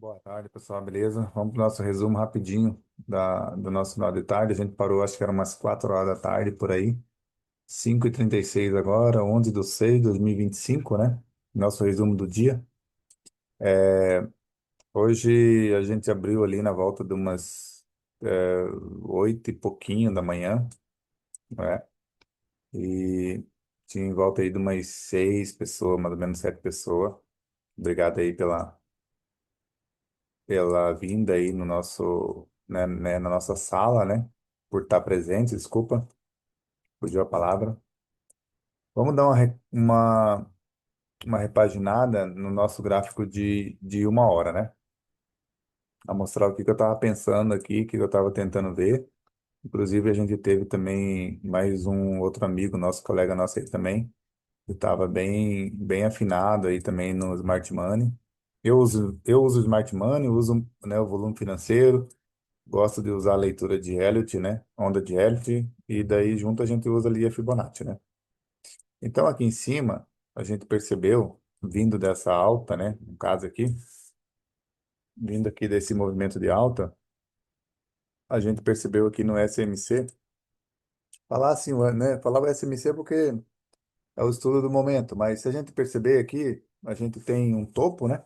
Boa tarde, pessoal, beleza? Vamos para o nosso resumo rapidinho do nosso final de tarde. A gente parou, acho que era umas 4 horas da tarde, por aí. 5h36 agora, 11/6/2025, né? Nosso resumo do dia. Hoje a gente abriu ali na volta de umas 8 e pouquinho da manhã, né? E tinha em volta aí de umas 6 pessoas, mais ou menos 7 pessoas. Obrigado aí pela vinda aí no nosso, na nossa sala, né? Por estar presente, desculpa, fugiu a palavra. Vamos dar uma repaginada no nosso gráfico de 1 hora, né? A mostrar o que que eu estava pensando aqui, o que que eu estava tentando ver. Inclusive, a gente teve também mais um outro amigo, nosso colega nosso aí também, que estava bem afinado aí também no Smart Money. Eu uso o Smart Money, uso, né, o volume financeiro. Gosto de usar a leitura de Elliott, né? Onda de Elliott, e daí junto a gente usa ali a Fibonacci, né? Então aqui em cima, a gente percebeu, vindo dessa alta, né? No caso aqui, vindo aqui desse movimento de alta, a gente percebeu aqui no SMC, falar assim, né? Falava SMC porque é o estudo do momento, mas se a gente perceber aqui, a gente tem um topo, né?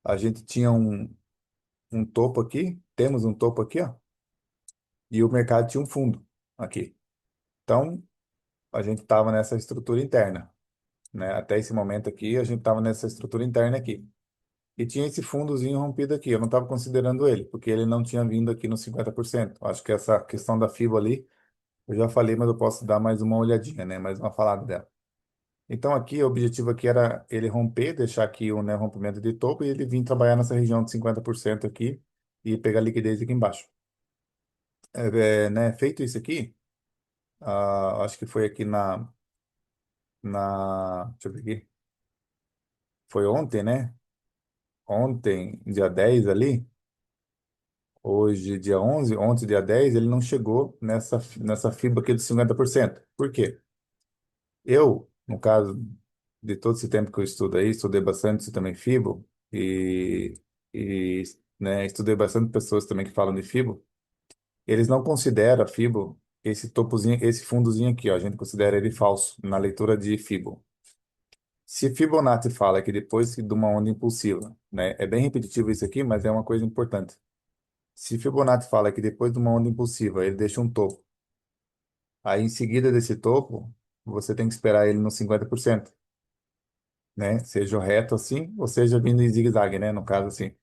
A gente tinha um topo aqui, temos um topo aqui, ó, e o mercado tinha um fundo aqui. Então, a gente estava nessa estrutura interna, né? Até esse momento aqui, a gente estava nessa estrutura interna aqui. E tinha esse fundozinho rompido aqui. Eu não estava considerando ele, porque ele não tinha vindo aqui nos 50%. Acho que essa questão da FIBA ali, eu já falei, mas eu posso dar mais uma olhadinha, né? Mais uma falada dela. Então aqui, o objetivo aqui era ele romper, deixar aqui o, né, rompimento de topo e ele vir trabalhar nessa região de 50% aqui e pegar liquidez aqui embaixo. Né, feito isso aqui, acho que foi aqui deixa eu ver aqui, foi ontem, né? Ontem, dia 10 ali, hoje, dia 11, ontem, dia 10, ele não chegou nessa fibra aqui dos 50%. Por quê? Eu, no caso de todo esse tempo que eu estudo aí, estudei bastante isso também Fibo, e, e né, estudei bastante pessoas também que falam de Fibo, eles não consideram a Fibo esse topozinho, esse fundozinho aqui, ó, a gente considera ele falso na leitura de Fibo. Se Fibonacci fala que depois de uma onda impulsiva, né, é bem repetitivo isso aqui, mas é uma coisa importante. Se Fibonacci fala que depois de uma onda impulsiva ele deixa um topo, aí em seguida desse topo, você tem que esperar ele nos 50%, né? Seja reto assim, ou seja vindo em zigue-zague, né? No caso assim.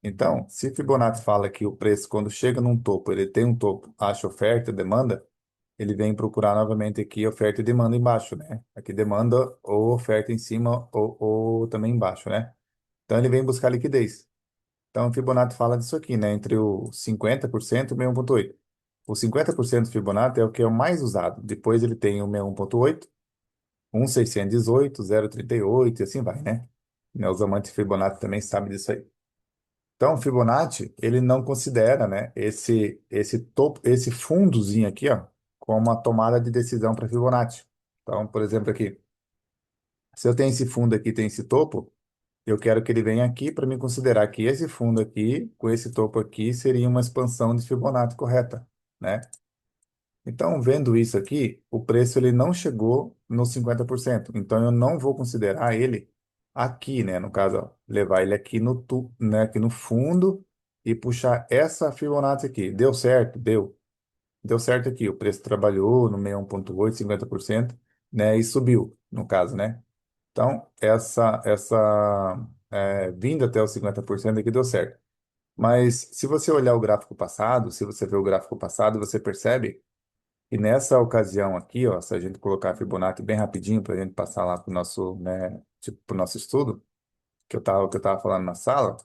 Então, se Fibonacci fala que o preço, quando chega num topo, ele tem um topo, acha oferta e demanda, ele vem procurar novamente aqui oferta e demanda embaixo, né? Aqui demanda ou oferta em cima ou também embaixo, né? Então ele vem buscar liquidez. Então, o Fibonacci fala disso aqui, né? Entre o 50% e o 61,8. O 50% do Fibonacci é o que é o mais usado. Depois ele tem o 61,8, 1,618, 0,38 e assim vai, né? Os amantes de Fibonacci também sabem disso aí. Então, o Fibonacci, ele não considera, né, esse topo, esse fundozinho aqui, ó, como uma tomada de decisão para Fibonacci. Então, por exemplo, aqui, se eu tenho esse fundo aqui, tem esse topo, eu quero que ele venha aqui para me considerar que esse fundo aqui, com esse topo aqui, seria uma expansão de Fibonacci correta, né? Então, vendo isso aqui, o preço ele não chegou nos 50%. Então, eu não vou considerar ele aqui, né? No caso, ó, levar ele aqui né, aqui no fundo e puxar essa Fibonacci aqui. Deu certo? Deu. Deu certo aqui. O preço trabalhou no 61,8, 50%, né? E subiu, no caso, né? Então, essa vinda até os 50% aqui deu certo. Mas se você olhar o gráfico passado, se você ver o gráfico passado, você percebe que nessa ocasião aqui, ó, se a gente colocar a Fibonacci bem rapidinho para a gente passar lá para o nosso, né, tipo, pro nosso estudo, que eu tava falando na sala,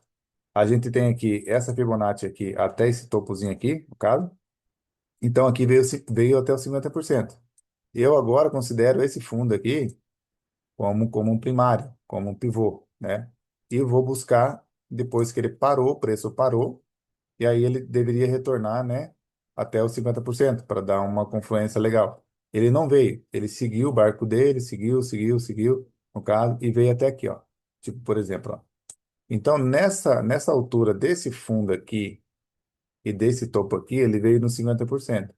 a gente tem aqui essa Fibonacci aqui até esse topozinho aqui, no caso. Então aqui veio até os 50%. Eu agora considero esse fundo aqui como um primário, como um pivô, né? E vou buscar, depois que ele parou, o preço parou, e aí ele deveria retornar, né, até os 50% para dar uma confluência legal. Ele não veio, ele seguiu o barco dele, seguiu, no caso, e veio até aqui, ó. Tipo, por exemplo, ó. Então, nessa altura desse fundo aqui e desse topo aqui, ele veio no 50%.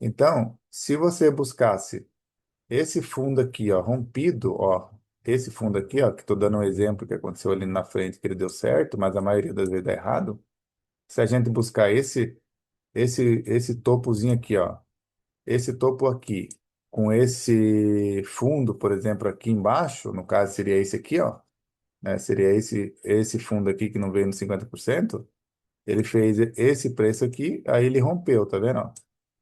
Então, se você buscasse esse fundo aqui, ó, rompido, ó, esse fundo aqui, ó, que estou dando um exemplo que aconteceu ali na frente que ele deu certo, mas a maioria das vezes dá errado. Se a gente buscar esse topozinho aqui, ó, esse topo aqui, com esse fundo, por exemplo, aqui embaixo, no caso seria esse aqui, ó, né? Seria esse fundo aqui que não veio no 50%. Ele fez esse preço aqui, aí ele rompeu, tá vendo? Ó?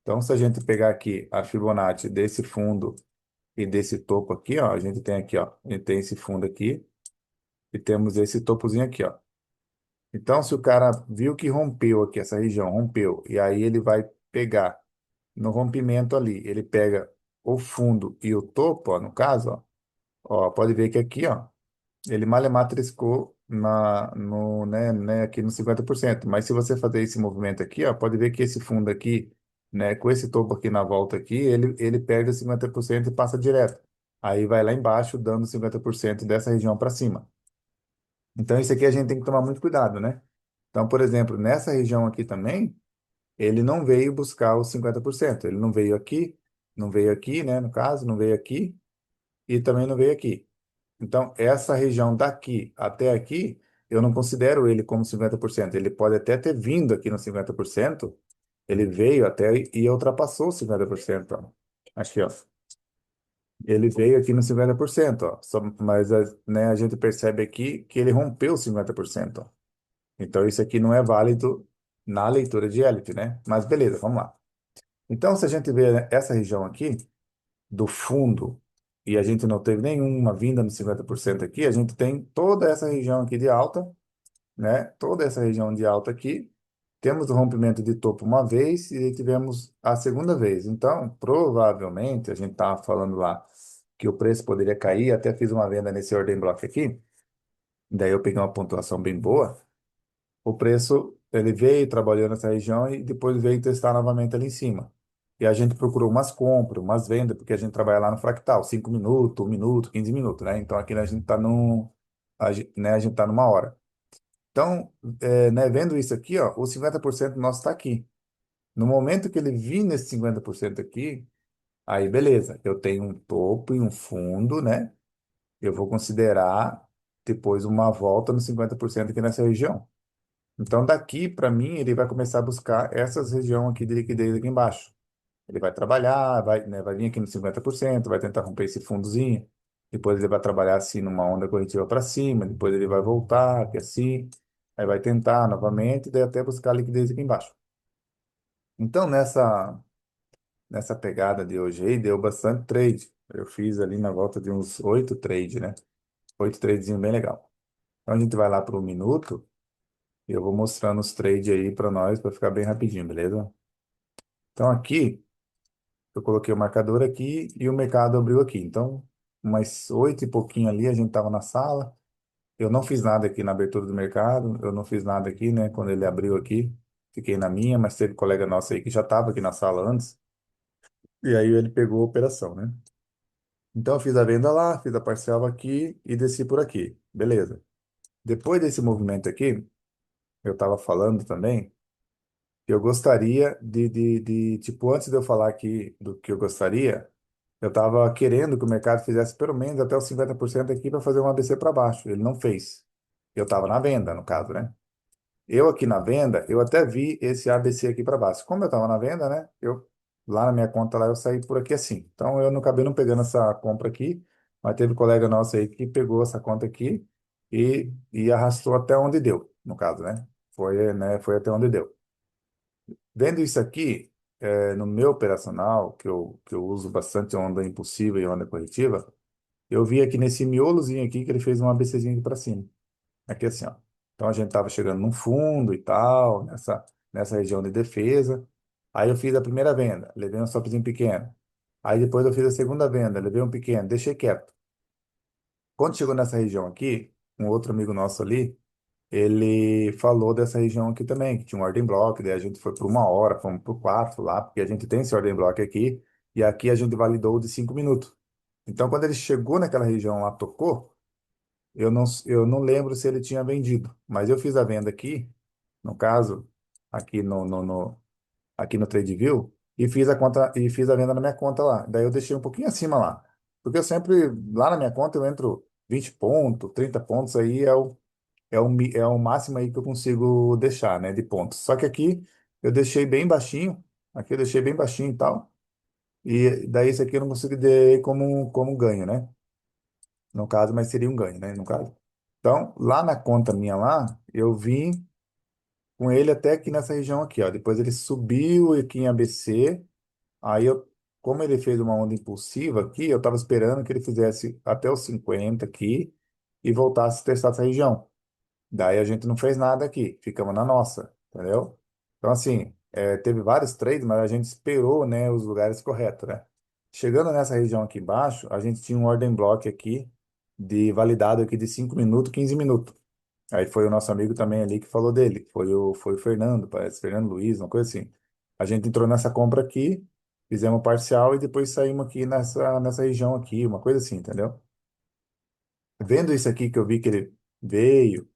Então, se a gente pegar aqui a Fibonacci desse fundo e desse topo aqui, ó, a gente tem aqui, ó, a gente tem esse fundo aqui e temos esse topozinho aqui, ó. Então, se o cara viu que rompeu aqui essa região, rompeu, e aí ele vai pegar no rompimento ali, ele pega o fundo e o topo, ó, no caso, ó, pode ver que aqui, ó, ele malemar triscou aqui no 50%. Mas se você fazer esse movimento aqui, ó, pode ver que esse fundo aqui, né, com esse topo aqui na volta aqui, ele perde os 50% e passa direto. Aí vai lá embaixo, dando 50% dessa região para cima. Então, isso aqui a gente tem que tomar muito cuidado, né? Então, por exemplo, nessa região aqui também, ele não veio buscar os 50%. Ele não veio aqui, né, no caso, não veio aqui e também não veio aqui. Então, essa região daqui até aqui, eu não considero ele como 50%. Ele pode até ter vindo aqui no 50%, ele veio até e ultrapassou os 50%. Ó. Aqui, ó. Ele veio aqui no 50%, ó. Mas né, a gente percebe aqui que ele rompeu os 50%. Ó. Então, isso aqui não é válido na leitura de Elliott, né? Mas beleza, vamos lá. Então, se a gente vê essa região aqui, do fundo, e a gente não teve nenhuma vinda no 50% aqui, a gente tem toda essa região aqui de alta, né? Toda essa região de alta aqui. Temos o rompimento de topo uma vez e tivemos a segunda vez. Então, provavelmente, a gente estava falando lá que o preço poderia cair, até fiz uma venda nesse ordem block aqui, daí eu peguei uma pontuação bem boa. O preço, ele veio, trabalhou nessa região e depois veio testar novamente ali em cima. E a gente procurou umas compras, umas vendas, porque a gente trabalha lá no fractal, 5 minutos, 1 minuto, 15 minutos, né? Então aqui a gente está né, a gente tá numa hora. Então, né, vendo isso aqui, ó, o 50% nosso está aqui. No momento que ele vir nesse 50% aqui, aí beleza, eu tenho um topo e um fundo, né? Eu vou considerar depois uma volta no 50% aqui nessa região. Então, daqui para mim, ele vai começar a buscar essas regiões aqui de liquidez aqui embaixo. Ele vai trabalhar, vai vir aqui no 50%, vai tentar romper esse fundozinho. Depois ele vai trabalhar assim numa onda corretiva para cima, depois ele vai voltar aqui assim, aí vai tentar novamente, daí até buscar liquidez aqui embaixo. Então, nessa pegada de hoje aí, deu bastante trade. Eu fiz ali na volta de uns 8 trades, né? 8 tradezinho bem legal. Então, a gente vai lá para o minuto e eu vou mostrando os trades aí para nós, para ficar bem rapidinho, beleza? Então aqui, eu coloquei o marcador aqui e o mercado abriu aqui. Então, umas 8 e pouquinho ali, a gente estava na sala. Eu não fiz nada aqui na abertura do mercado, eu não fiz nada aqui, né? Quando ele abriu aqui, fiquei na minha, mas teve colega nosso aí que já estava aqui na sala antes. E aí ele pegou a operação, né? Então eu fiz a venda lá, fiz a parcela aqui e desci por aqui. Beleza. Depois desse movimento aqui, eu estava falando também. Eu gostaria tipo, antes de eu falar aqui do que eu gostaria, eu estava querendo que o mercado fizesse pelo menos até os 50% aqui para fazer um ABC para baixo. Ele não fez. Eu estava na venda, no caso, né? Eu aqui na venda, eu até vi esse ABC aqui para baixo. Como eu estava na venda, né? Lá na minha conta lá, eu saí por aqui assim. Então eu não acabei não pegando essa compra aqui, mas teve colega nosso aí que pegou essa conta aqui e arrastou até onde deu, no caso, né? Foi até onde deu. Vendo isso aqui, no meu operacional, que eu uso bastante onda impulsiva e onda corretiva, eu vi aqui nesse miolozinho aqui que ele fez um ABCzinho aqui para cima. Aqui assim, ó. Então a gente estava chegando num fundo e tal, nessa região de defesa. Aí eu fiz a primeira venda, levei um stopzinho pequeno. Aí depois eu fiz a segunda venda, levei um pequeno, deixei quieto. Quando chegou nessa região aqui, um outro amigo nosso ali, ele falou dessa região aqui também, que tinha um ordem block, daí a gente foi por 1 hora, fomos por 4 lá, porque a gente tem esse ordem block aqui, e aqui a gente validou de 5 minutos. Então, quando ele chegou naquela região lá, tocou, eu não lembro se ele tinha vendido, mas eu fiz a venda aqui, no caso, aqui aqui no TradeView, e fiz a conta e fiz a venda na minha conta lá. Daí eu deixei um pouquinho acima lá. Porque eu sempre, lá na minha conta, eu entro 20 pontos, 30 pontos aí é o máximo aí que eu consigo deixar, né, de pontos. Só que aqui eu deixei bem baixinho, aqui eu deixei bem baixinho e tal, e daí isso aqui eu não consigo ter como ganho, né? No caso, mas seria um ganho, né, no caso. Então, lá na conta minha lá, eu vim com ele até aqui nessa região aqui, ó. Depois ele subiu aqui em ABC. Aí eu, como ele fez uma onda impulsiva aqui, eu estava esperando que ele fizesse até os 50 aqui e voltasse a testar essa região. Daí a gente não fez nada aqui, ficamos na nossa, entendeu? Então, assim, teve vários trades, mas a gente esperou, né, os lugares corretos, né? Chegando nessa região aqui embaixo, a gente tinha um ordem block aqui de validado aqui de 5 minutos, 15 minutos. Aí foi o nosso amigo também ali que falou dele. Foi o Fernando, parece, Fernando Luiz, uma coisa assim. A gente entrou nessa compra aqui, fizemos parcial e depois saímos aqui nessa região aqui, uma coisa assim, entendeu? Vendo isso aqui que eu vi que ele veio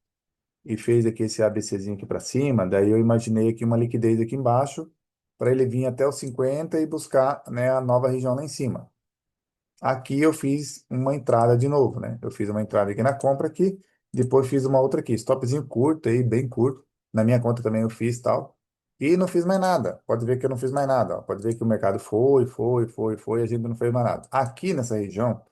e fez aqui esse ABCzinho aqui para cima, daí eu imaginei aqui uma liquidez aqui embaixo para ele vir até os 50 e buscar, né, a nova região lá em cima. Aqui eu fiz uma entrada de novo, né? Eu fiz uma entrada aqui na compra aqui, depois fiz uma outra aqui, stopzinho curto aí, bem curto. Na minha conta também eu fiz tal. E não fiz mais nada. Pode ver que eu não fiz mais nada, ó. Pode ver que o mercado foi, a gente não fez mais nada. Aqui nessa região,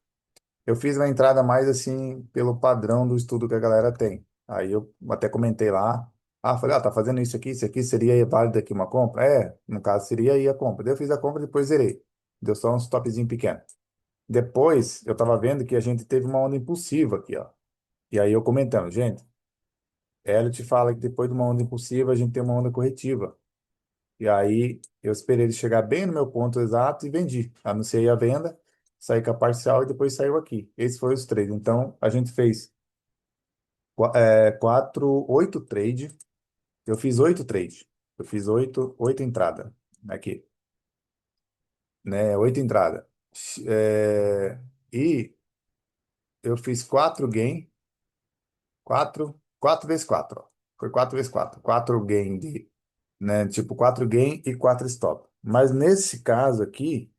eu fiz uma entrada mais assim pelo padrão do estudo que a galera tem. Aí eu até comentei lá, falei, tá fazendo isso aqui seria válido aqui uma compra? No caso seria aí a compra. Daí eu fiz a compra e depois zerei. Deu só um stopzinho pequeno. Depois, eu estava vendo que a gente teve uma onda impulsiva aqui, ó. E aí eu comentando, gente, Elliot fala que depois de uma onda impulsiva a gente tem uma onda corretiva. E aí eu esperei ele chegar bem no meu ponto exato e vendi. Anunciei a venda, saí com a parcial e depois saiu aqui. Esse foi os trades. Então a gente fez oito trades. Eu fiz oito trades. Eu fiz oito entradas aqui, né? Oito entradas. É, e eu fiz quatro gain. Quatro vezes quatro, ó. Foi quatro vezes quatro. Quatro gain de, né? Tipo, quatro gain e quatro stop. Mas nesse caso aqui,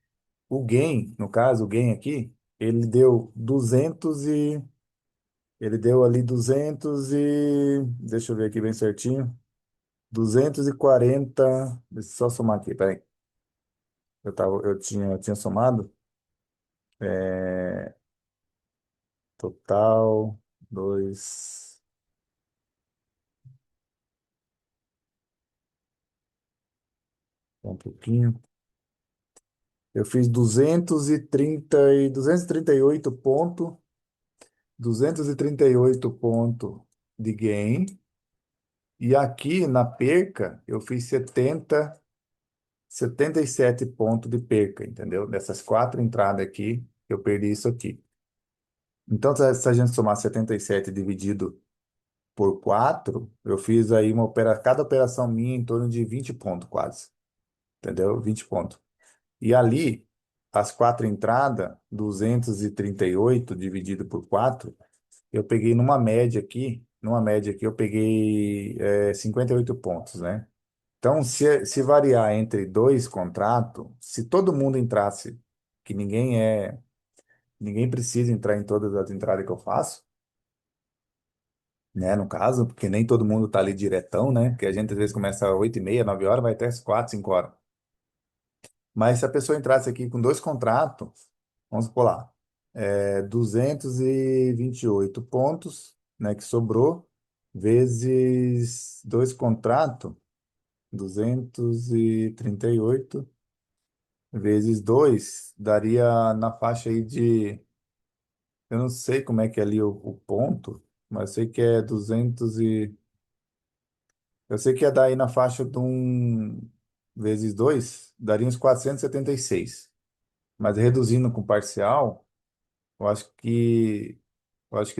o gain, no caso, o gain aqui, ele deu 200 e... Ele deu ali 200 e... Deixa eu ver aqui bem certinho. 240... Deixa eu só somar aqui, peraí. Eu tinha somado. É, total, dois... Um pouquinho. Eu fiz 238 pontos, 238 pontos de gain. E aqui na perca, eu fiz 77 pontos de perca, entendeu? Dessas quatro entradas aqui, eu perdi isso aqui. Então, se a gente somar 77 dividido por 4, eu fiz aí cada operação minha em torno de 20 pontos quase, entendeu? 20 pontos. E ali, as quatro entradas, 238 dividido por 4, eu peguei numa média aqui eu peguei 58 pontos, né? Então, se variar entre dois contratos, se todo mundo entrasse, que ninguém precisa entrar em todas as entradas que eu faço, né? No caso, porque nem todo mundo tá ali diretão, né? Porque a gente às vezes começa às 8h30, 9 horas, vai até às 4, 5 horas. Mas se a pessoa entrasse aqui com dois contratos, vamos supor lá, 228 pontos, né, que sobrou, vezes dois contratos, 238 vezes 2 daria na faixa aí de, eu não sei como é que é ali o ponto, mas eu sei que é 200 e, eu sei que ia dar aí na faixa de vezes 2 daria uns 476. Mas reduzindo com parcial, eu acho que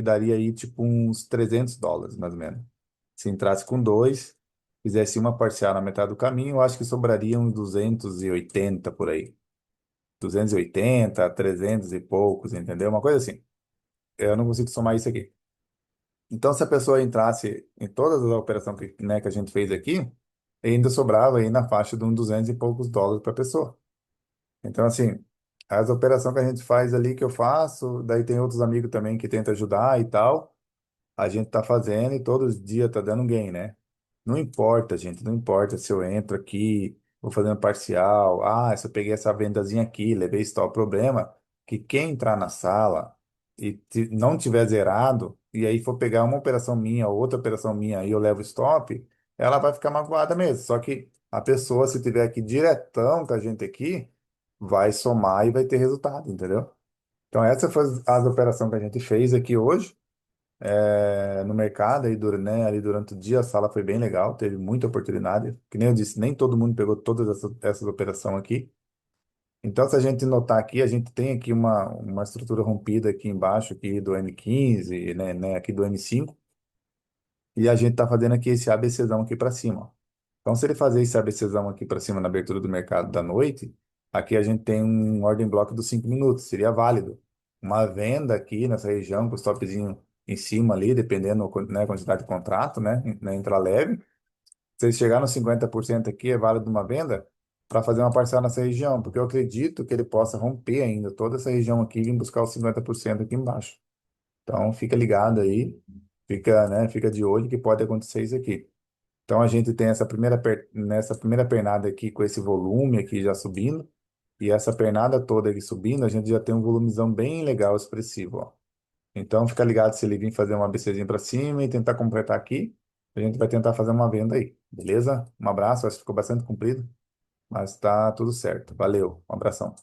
daria aí tipo uns US$ 300, mais ou menos. Se entrasse com dois, fizesse uma parcial na metade do caminho, eu acho que sobraria uns 280 por aí. 280, 300 e poucos, entendeu? Uma coisa assim. Eu não consigo somar isso aqui. Então, se a pessoa entrasse em todas as operações que, né, que a gente fez aqui, ainda sobrava aí na faixa de uns 200 e poucos dólares para pessoa. Então, assim, as operações que a gente faz ali, que eu faço, daí tem outros amigos também que tentam ajudar e tal, a gente tá fazendo e todos os dias tá dando gain, né? Não importa, gente, não importa se eu entro aqui, vou fazendo parcial, se eu peguei essa vendazinha aqui, levei stop, problema, que quem entrar na sala e não tiver zerado, e aí for pegar uma operação minha, outra operação minha, e eu levo stop, ela vai ficar magoada mesmo. Só que a pessoa, se tiver aqui diretão com a gente aqui, vai somar e vai ter resultado, entendeu? Então, essa foi as operações que a gente fez aqui hoje no mercado aí, né, ali durante o dia a sala foi bem legal, teve muita oportunidade. Que nem eu disse, nem todo mundo pegou todas essas operações aqui. Então, se a gente notar aqui, a gente tem aqui uma estrutura rompida aqui embaixo aqui do M15, né, aqui do M5, e a gente está fazendo aqui esse ABCzão aqui para cima, ó. Então, se ele fazer esse ABCzão aqui para cima na abertura do mercado da noite, aqui a gente tem um ordem block dos 5 minutos, seria válido. Uma venda aqui nessa região, com o stopzinho em cima ali, dependendo, né, quantidade de contrato, né, na intraleve. Se ele chegar nos 50% aqui, é válido uma venda para fazer uma parcela nessa região, porque eu acredito que ele possa romper ainda toda essa região aqui e vir buscar os 50% aqui embaixo. Então, fica ligado aí, fica de olho que pode acontecer isso aqui. Então a gente tem nessa primeira pernada aqui com esse volume aqui já subindo, e essa pernada toda aqui subindo, a gente já tem um volumezão bem legal, expressivo, ó. Então fica ligado se ele vir fazer uma ABCzinha para cima e tentar completar aqui, a gente vai tentar fazer uma venda aí, beleza? Um abraço, acho que ficou bastante comprido, mas tá tudo certo. Valeu, um abração.